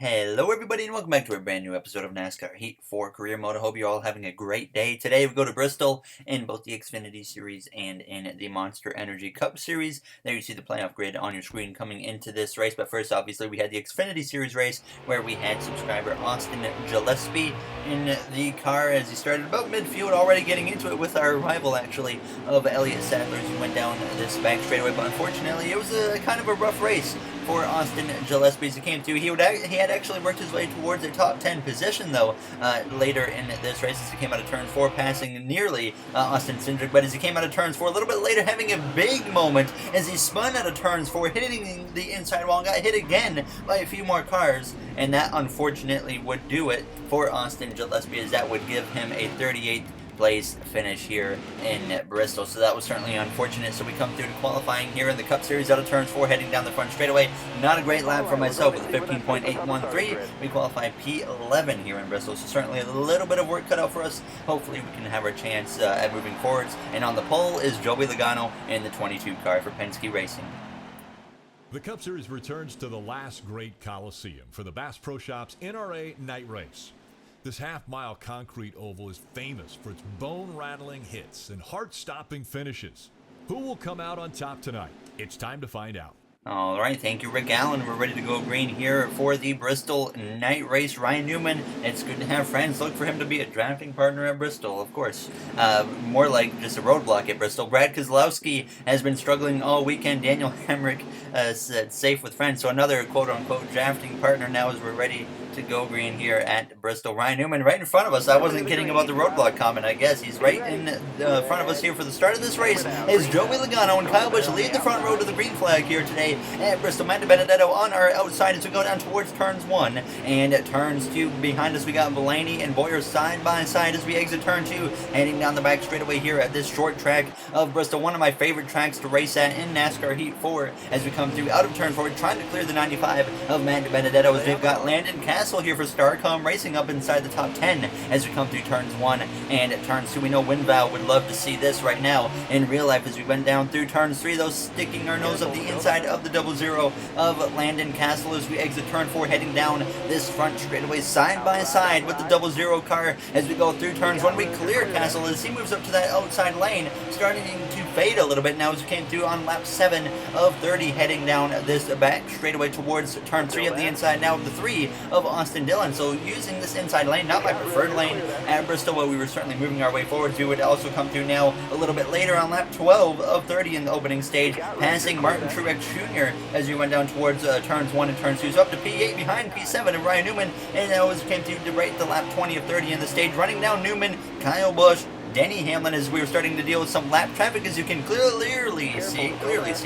Hello everybody and welcome back to a brand new episode of NASCAR Heat 4 Career Mode. I hope you're all having a great day. Today we go to Bristol in both the Xfinity Series and in the Monster Energy Cup Series. There you see the playoff grid on your screen coming into this race. But first, obviously, we had the Xfinity Series race where we had subscriber Austin Gillespie in the car as he started about midfield, already getting into it with our rival, actually, of Elliott Sadler as he went down this back straightaway. But unfortunately, it was a kind of a rough race for Austin Gillespie as he came through. He had actually worked his way towards a top 10 position, though, later in this race as he came out of turn 4, passing nearly Austin Cindric. But as he came out of turns 4, a little bit later, having a big moment as he spun out of turns 4, hitting the inside wall and got hit again by a few more cars. And that, unfortunately, would do it for Austin Gillespie, as that would give him a 38th place finish here in Bristol. So that was certainly unfortunate. So we come through to qualifying here in the Cup Series out of turns 4, heading down the front straightaway. Not a great lap for myself with a 15.813. We qualify P11 here in Bristol. So certainly a little bit of work cut out for us. Hopefully we can have our chance at moving forwards. And on the pole is Joey Logano in the 22 car for Penske Racing. The Cup Series returns to the last great Coliseum for the Bass Pro Shops NRA Night Race. This half-mile concrete oval is famous for its bone-rattling hits and heart-stopping finishes. Who will come out on top tonight? It's time to find out. All right, thank you, Rick Allen. We're ready to go green here for the Bristol night race. Ryan Newman, it's good to have friends. Look for him to be a drafting partner at Bristol, of course. More like just a roadblock at Bristol. Brad Keselowski has been struggling all weekend. Daniel Hemrick said safe with friends. So another quote-unquote drafting partner now as we're ready to go green here at Bristol. Ryan Newman right in front of us. I wasn't kidding about the roadblock comment, I guess. He's right in front of us here for the start of this race as Joey Logano and Kyle Busch lead the front row to the green flag here today at Bristol. Amanda Benedetto on our outside as we go down towards turns 1 and turns 2. Behind us we got Blaney and Boyer side by side as we exit turn 2, heading down the back straightaway here at this short track of Bristol. One of my favorite tracks to race at in NASCAR Heat 4 as we come through out of turn 4, trying to clear the 95 of Amanda Benedetto as we've got Landon Castle here for Starcom racing up inside the top 10 as we come through turns 1 and turns 2. We know Winval would love to see this right now in real life as we went down through turns 3, those sticking our nose up the inside of the 00 of Landon Castle as we exit turn 4, heading down this front straightaway side by side with the 00 car as we go through turns 1. We clear Castle as he moves up to that outside lane, starting to fade a little bit now as we came through on lap 7 of 30, heading down this back straightaway towards turn 3 of the inside now of the 3 of Austin Dillon. So using this inside lane, not my preferred lane at Bristol, but we were certainly moving our way forward. We would also come through now a little bit later on lap 12 of 30 in the opening stage, passing Martin Truex Jr. as we went down towards turns 1 and turns 2. So up to P8 behind P7 and Ryan Newman, and that was came through to right the lap 20 of 30 in the stage, running down Newman, Kyle Busch, Denny Hamlin as we were starting to deal with some lap traffic, as you can clearly see,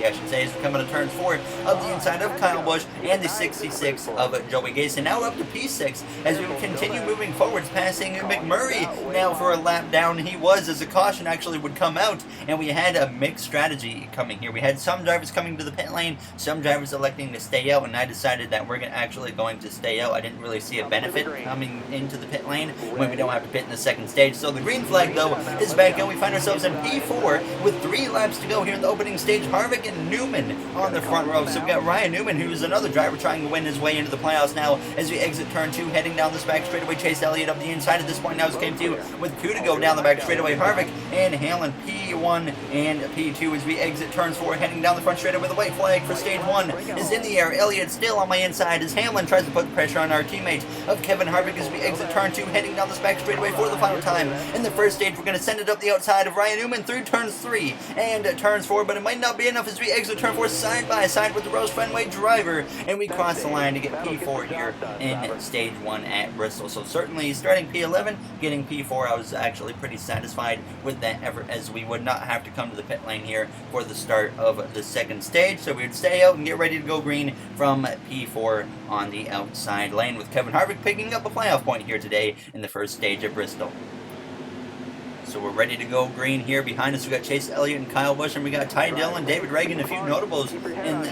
I should say, as we come out of turns 4 of the inside of Kyle Busch and the 66 of Joey Gase. And now up to P6 as we continue moving forwards, passing McMurray now for a lap down. He was, as a caution actually would come out, and we had a mixed strategy coming here. We had some drivers coming to the pit lane, some drivers electing to stay out, and I decided that we're actually going to stay out. I didn't really see a benefit coming into the pit lane when we don't have to pit in the second stage. So the green flag, though, is back, and we find ourselves in P4 with 3 laps to go here in the opening stage. Harvick and Newman on the front row. So we've got Ryan Newman, who's another driver trying to win his way into the playoffs now as we exit turn 2, heading down this back straightaway. Chase Elliott up the inside at this point now as came to with Kudigo down the back straightaway. Harvick and Hamlin P1 and P2 as we exit turns 4, heading down the front straightaway with a white flag for stage 1 is in the air. Elliott still on my inside as Hamlin tries to put the pressure on our teammate of Kevin Harvick as we exit turn 2, heading down this back straightaway for the final time in the first stage. We're going to send it up the outside of Ryan Newman through turns 3 and turns 4, but it might not be enough as we exit turn 4 side by side with the Rose Fenway driver, and we cross the line to get P4 here in stage 1 at Bristol. So certainly starting P11, getting P4, I was actually pretty satisfied with that effort, as we would not have to come to the pit lane here for the start of the second stage. So we would stay out and get ready to go green from P4 on the outside lane, with Kevin Harvick picking up a playoff point here today in the first stage of Bristol. So we're ready to go green here. Behind us, we got Chase Elliott and Kyle Busch, and we got Ty Dillon, David Reagan, a few notables in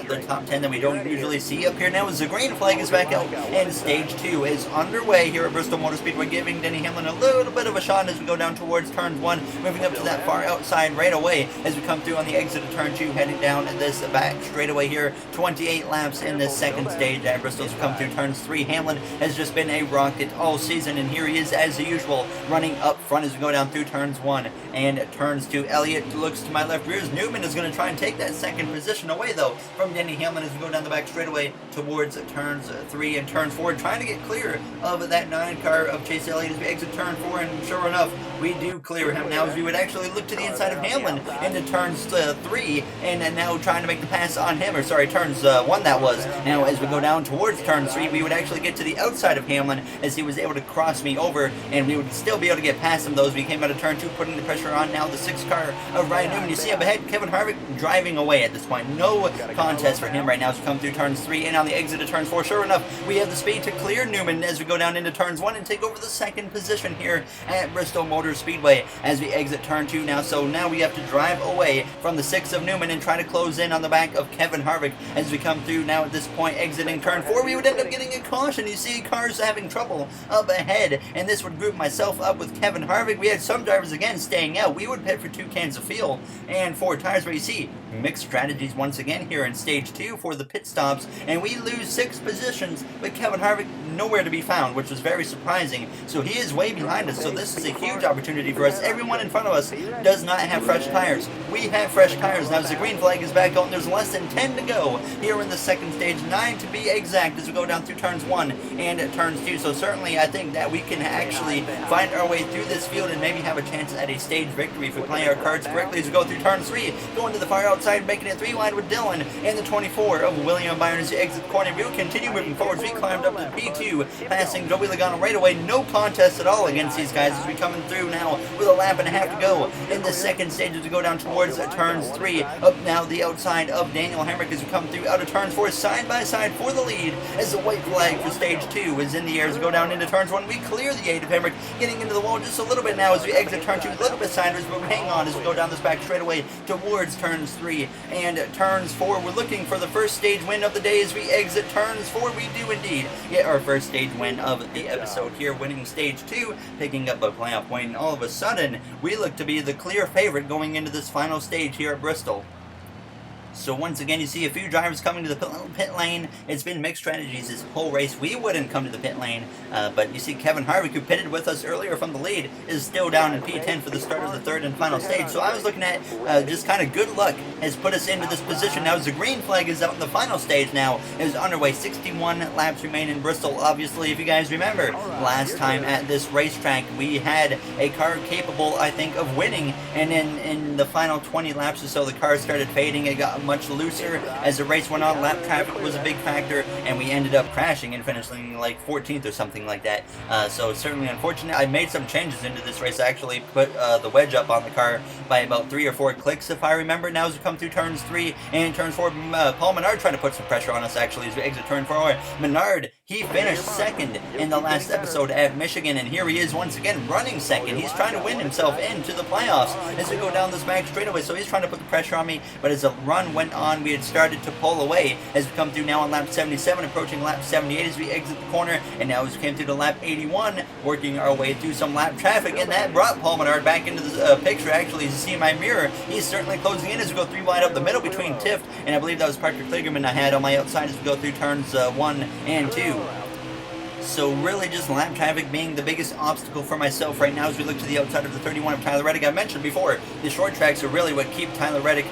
the top 10 that we don't usually see up here now as the green flag is back out, and stage 2 is underway here at Bristol Motor Speedway, giving Denny Hamlin a little bit of a shot as we go down towards turn 1, moving up to that far outside right away as we come through on the exit of turn 2, heading down this back straightaway here. 28 laps in this second stage at Bristol. As we come through turns 3, Hamlin has just been a rocket all season, and here he is as usual running up front as we go down through turns 1 and turns 2. Elliott looks to my left rear as Newman is going to try and take that second position away though from Denny Hamlin as we go down the back straightaway towards turns 3 and turn 4, trying to get clear of that 9 car of Chase Elliott as we exit turn 4, and sure enough we do clear him now as we would actually look to the inside of Hamlin into turns 3 and now trying to make the pass on him, or sorry, turns 1 that was. Now as we go down towards turn 3, we would actually get to the outside of Hamlin as he was able to cross me over, and we would still be able to get past him though as we came out of turn 2, putting the pressure on now the 6 car of Ryan Newman. You see up ahead Kevin Harvick driving away at this point. No contest for him right now as we come through turns 3 and on the exit of turns 4. Sure enough, we have the speed to clear Newman as we go down into turns 1 and take over the second position here at Bristol Motor Speedway as we exit turn 2 now. So now we have to drive away from the 6 of Newman and try to close in on the back of Kevin Harvick as we come through now at this point exiting turn 4. We would end up getting a caution. You see cars having trouble up ahead, and this would group myself up with Kevin Harvick. We had some drivers again staying out. We would pit for 2 cans of fuel and 4 tires, but you see mixed strategies once again here in stage 2 for the pit stops, and we lose 6 positions, but Kevin Harvick nowhere to be found, which was very surprising. So he is way behind us, so this is a huge opportunity for us. Everyone in front of us does not have fresh tires. We have fresh tires now as the green flag is back out, and there's less than 10 to go here in the second stage, 9 to be exact, as we go down through turns 1 and turns 2. So certainly I think that we can actually find our way through this field and maybe have a chance at a stage victory if we play our cards correctly as we go through turn 3, going to the far outside, making it 3 wide with Dillon and the 24 of William Byron as you exit the corner. We will continue moving forward. We climbed up to P2, passing Joey Logano right away. No contest at all against these guys as we coming through now with a lap and a half to go in the second stage as we go down towards turns 3. Up now the outside of Daniel Hemrick as we come through out of turns 4, side by side for the lead as the white flag for stage 2 is in the air as we go down into turns 1. We clear the 8 of Hemrick, getting into the wall just a little bit now as we exit turn 2, a little bit sideways, but hang on as we go down this back straightaway towards turns 3 and turns 4. We're looking for the first stage win of the day as we exit turns 4. We do indeed get our first stage win of the episode here, winning stage 2, picking up a playoff point, and all of a sudden we look to be the clear favorite going into this final stage here at Bristol. So once again, you see a few drivers coming to the pit lane. It's been mixed strategies this whole race. We wouldn't come to the pit lane, but you see Kevin Harvick, who pitted with us earlier from the lead, is still down in P10 for the start of the third and final stage. So I was looking at just kind of good luck has put us into this position. Now as the green flag is out in the final stage now, is underway. 61 laps remain in Bristol. Obviously, if you guys remember, last time at this racetrack, we had a car capable, I think, of winning, and in the final 20 laps or so, the car started fading. It got much looser as the race went on. Lap traffic was a big factor, and we ended up crashing and finishing like 14th or something like that. So certainly unfortunate. I made some changes into this race. I actually put the wedge up on the car by about 3 or 4 clicks, if I remember. Now as we come through turns 3 and turns 4, Paul Menard trying to put some pressure on us actually as we exit turn 4. Menard, he finished second in the last episode at Michigan, and here he is once again running second. He's trying to win himself into the playoffs as we go down this back straightaway, so he's trying to put the pressure on me, but as the run went on, we had started to pull away as we come through now on lap 77, approaching lap 78 as we exit the corner, and now as we came through to lap 81, working our way through some lap traffic, and that brought Paul Menard back into the picture. Actually, as you see in my mirror, he's certainly closing in as we go 3 wide up the middle between Tift, and I believe that was Parker Kligerman I had on my outside as we go through turns 1 and 2. So really just lap traffic being the biggest obstacle for myself right now as we look to the outside of the 31 of Tyler Reddick. I mentioned before, the short tracks are really what keep Tyler Reddick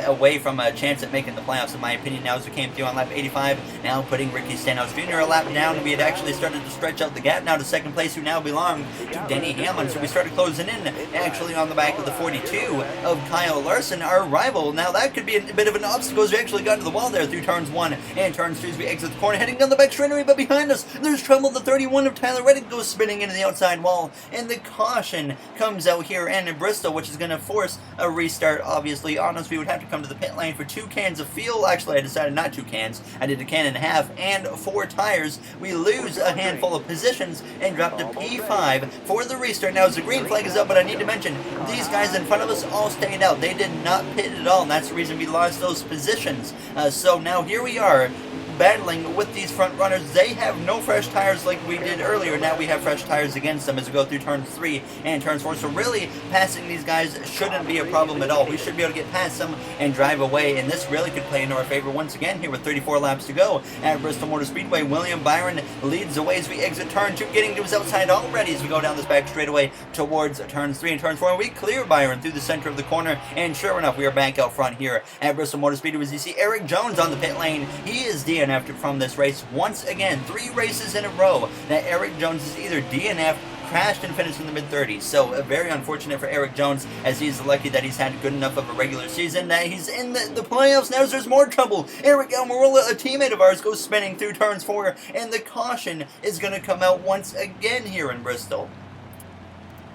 away from a chance at making the playoffs, in my opinion. Now as we came through on lap 85, now putting Ricky Stenhouse Jr. a lap down, and we had actually started to stretch out the gap now to second place, who now belonged to Denny Hamlin. So we started closing in actually on the back of the 42 of Kyle Larson, our rival. Now that could be a bit of an obstacle as we actually got to the wall there through turns 1 and turns 2 as we exit the corner, heading down the back straightaway, but behind us, there's trouble. The 31 of Tyler Reddick goes spinning into the outside wall, and the caution comes out here in Bristol, which is going to force a restart, obviously, on us. We would have to come to the pit lane for 2 cans of fuel. Actually, I decided not 2 cans. I did a can and a half and 4 tires. We lose a handful of positions and drop to P5 for the restart. Now, as the green flag is up, but I need to mention, these guys in front of us all stayed out. They did not pit at all, and that's the reason we lost those positions. So now here we are, battling with these front runners. They have no fresh tires like we did earlier. Now we have fresh tires against them as we go through turns 3 and turns 4. So really, passing these guys shouldn't be a problem at all. We should be able to get past them and drive away, and this really could play into our favor once again here with 34 laps to go at Bristol Motor Speedway. William Byron leads the way as we exit turn 2, getting to his outside already as we go down this back straightaway towards turns 3 and turns 4. And we clear Byron through the center of the corner, and sure enough, we are back out front here at Bristol Motor Speedway as you see Eric Jones on the pit lane. He is DNF'd from this race once again. 3 races in a row that Eric Jones is either DNF'd, crashed, and finished in the mid-30s. So very unfortunate for Eric Jones, as he's lucky that he's had good enough of a regular season that he's in the playoffs. Now there's more trouble. Eric Almirola, a teammate of ours, goes spinning through turns 4, and the caution is going to come out once again here in Bristol.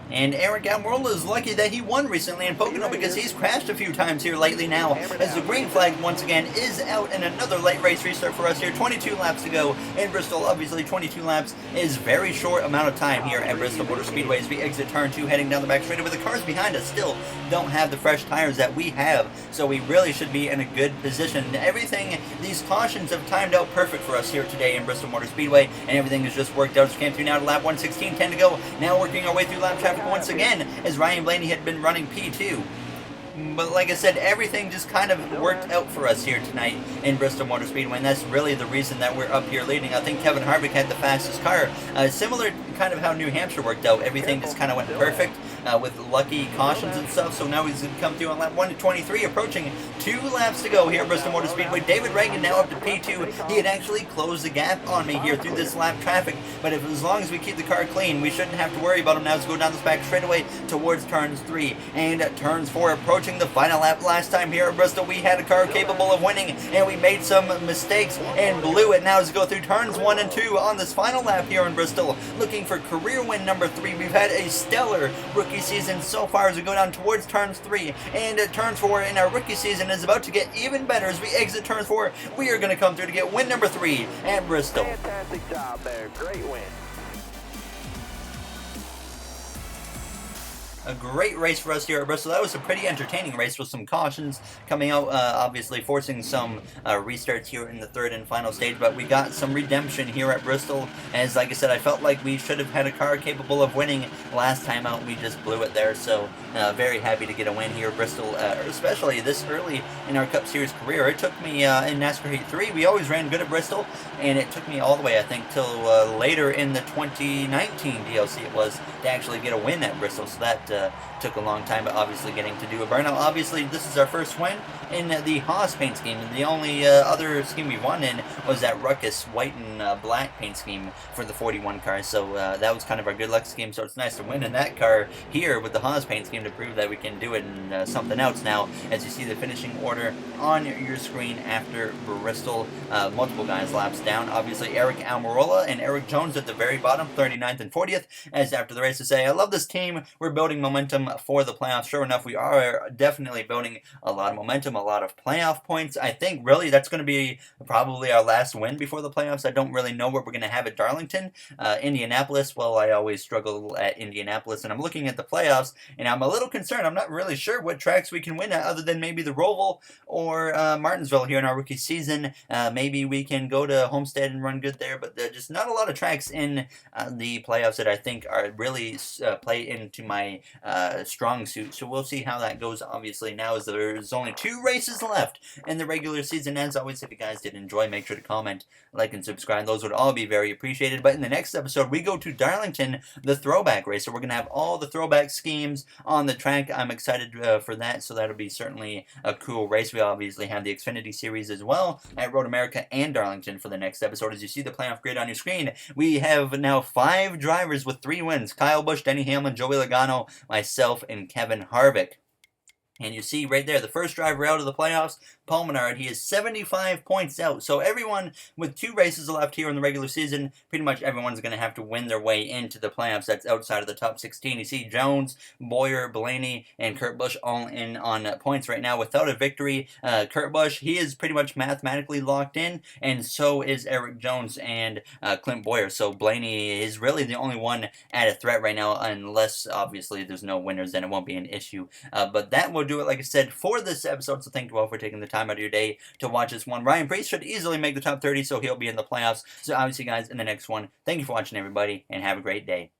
And Eric Almirola is lucky that he won recently in Pocono because he's crashed a few times here lately now, as the green flag once again is out and another light race restart for us here. 22 laps to go in Bristol. Obviously 22 laps is very short amount of time here at Bristol Motor Speedway as we exit turn 2 heading down the back straightaway. But the cars behind us still don't have the fresh tires that we have, so we really should be in a good position. Everything, these cautions have timed out perfect for us here today in Bristol Motor Speedway, and everything has just worked out. Just came through now to lap 116, 10 to go. Now working our way through lap traffic once again as Ryan Blaney had been running P2. But like I said, everything just kind of worked out for us here tonight in Bristol Motor Speedway, and that's really the reason that we're up here leading. I think Kevin Harvick had the fastest car. Similar kind of how New Hampshire worked out. Everything just kind of went perfect with lucky cautions and stuff. So now he's going to come through on lap 123, approaching 2 laps to go here at Bristol Motor Speedway. David Reagan now up to P2. He had actually closed the gap on me here through this lap traffic, but as long as we keep the car clean, we shouldn't have to worry about him now as we go down this back straightaway towards turns 3 and turns 4, approaching the final lap. Last time here at Bristol, we had a car capable of winning, and we made some mistakes and blew it. Now as we go through turns 1 and 2 on this final lap here in Bristol, looking for career win number 3. We've had a stellar rookie season so far as we go down towards turns 3 and turns 4, and our rookie season is about to get even better as we exit turns 4. We are going to come through to get win number 3 at Bristol. Fantastic job there. Great win. A great race for us here at Bristol. That was a pretty entertaining race with some cautions coming out, obviously forcing some restarts here in the 3rd and final stage, but we got some redemption here at Bristol, as like I said, I felt like we should have had a car capable of winning last time out. We just blew it there, so very happy to get a win here at Bristol, especially this early in our Cup Series career. It took me in NASCAR Heat 3, we always ran good at Bristol, and it took me all the way, I think, till later in the 2019 DLC it was, to actually get a win at Bristol, so that took a long time, but obviously getting to do a burnout. Obviously, this is our first win in the Haas paint scheme. The only other scheme we won in was that Ruckus white and black paint scheme for the 41 car, so that was kind of our good luck scheme, so it's nice to win in that car here with the Haas paint scheme to prove that we can do it in something else now, as you see the finishing order on your screen after Bristol. Multiple guys laps down. Obviously, Eric Almirola and Eric Jones at the very bottom, 39th and 40th, as after the race to say, I love this team. We're building momentum for the playoffs. Sure enough, we are definitely building a lot of momentum, a lot of playoff points. I think really that's going to be probably our last win before the playoffs. I don't really know what we're going to have at Darlington. Indianapolis, well, I always struggle at Indianapolis, and I'm looking at the playoffs, and I'm a little concerned. I'm not really sure what tracks we can win at, other than maybe the Roval or Martinsville here in our rookie season. Maybe we can go to Homestead and run good there, but there's just not a lot of tracks in the playoffs that I think are really play into my strong suit. So we'll see how that goes. Obviously, now as there's only 2 races left in the regular season. As always, if you guys did enjoy, make sure to comment, like, and subscribe. Those would all be very appreciated. But in the next episode, we go to Darlington, the throwback race. So we're going to have all the throwback schemes on the track. I'm excited for that. So that'll be certainly a cool race. We obviously have the Xfinity Series as well at Road America and Darlington for the next episode. As you see the playoff grid on your screen, we have now 5 drivers with 3 wins. Kyle Busch, Denny Hamlin, Joey Logano, myself, and Kevin Harvick. And you see right there, the first driver out of the playoffs, Paul Menard, he is 75 points out. So everyone with 2 races left here in the regular season, pretty much everyone's going to have to win their way into the playoffs. That's outside of the top 16. You see Jones, Boyer, Blaney, and Kurt Busch all in on points right now without a victory. Kurt Busch, he is pretty much mathematically locked in, and so is Eric Jones and Clint Boyer. So Blaney is really the only one at a threat right now, unless obviously there's no winners, then it won't be an issue. But that will do it, like I said, for this episode. So thank you all for taking the time out of your day to watch this one. Ryan Preece should easily make the top 30, so he'll be in the playoffs. So obviously, guys, in the next one, thank you for watching, everybody, and have a great day.